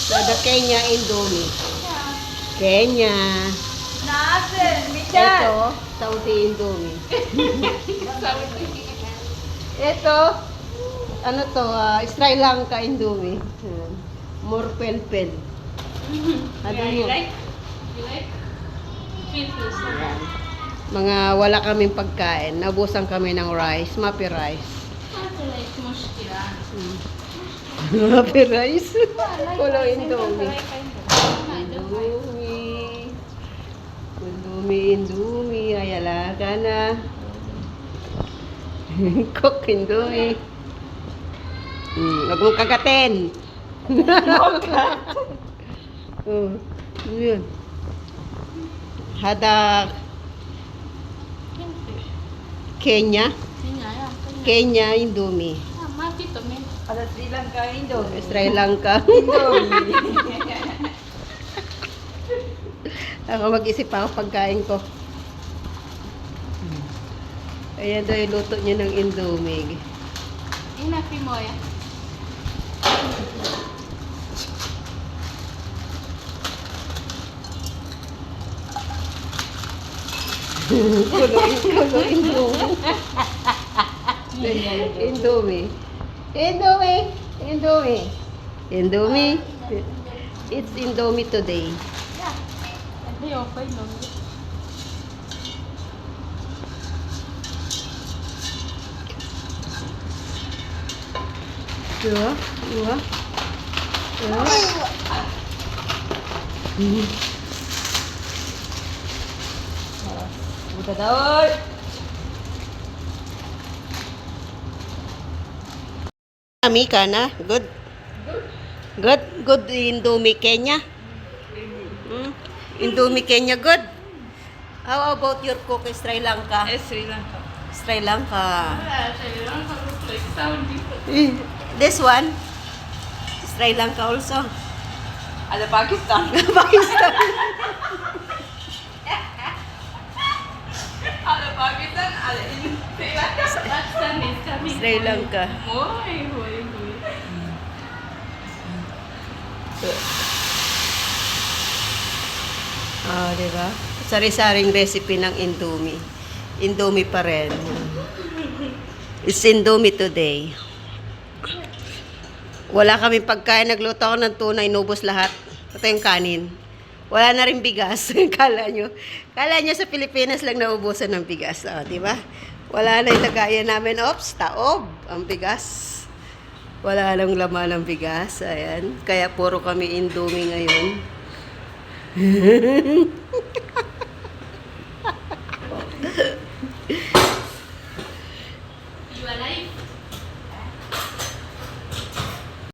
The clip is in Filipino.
Sada Kenya Indomie. Kenya. Ito, Saudi Indomie. Ito, ano to, Sri Lanka Indomie. More pen. Ano mo? You like? Fitness. Ayan. Mga wala kaming pagkain. Naubusan kami ng rice. Mapi rice. like mushkila. Mapi rice. Kulo Indomie. Indomie. Ayala ka na. Cook Indomie. Huwag mong kagatin. Yun. Hada Kenya. Kenya Indomie. Mati to men. Ada Sri Lanka Indomie. Sri Lanka. Indomie. Ako mag-isip ako pagkain ko. Ayan daw yung luto niya ng Indomie. Inapi mo ya. Kulo Indomie. It's Indomie today. Hindi okay no. Diba? Buta daw. Mika na? Good Indomie Kenya. Indomie Kenya good. How about your cook Sri Lanka? Sri Lanka. Sri Lanka. Sri Lanka looks like Saudi. This one? Sri Lanka also. Ada Pakistan. Pakistan. Ada Pakistan, ada Sri Lanka. Pakistan is coming. Sri Lanka. Hoy. Diba? Sari-saring recipe ng Indomie. Indomie pa rin. It's Indomie today. Wala kami pagkain. Nagluto ako ng tuna. Inubos lahat. Ito yung kanin. Wala na rin bigas. Kala nyo sa Pilipinas lang naubusan ng bigas. Diba? Wala na yung lagayan namin. Oops, taob. Ang bigas. Wala lang laman ng bigas. Ayan. Kaya puro kami Indomie ngayon.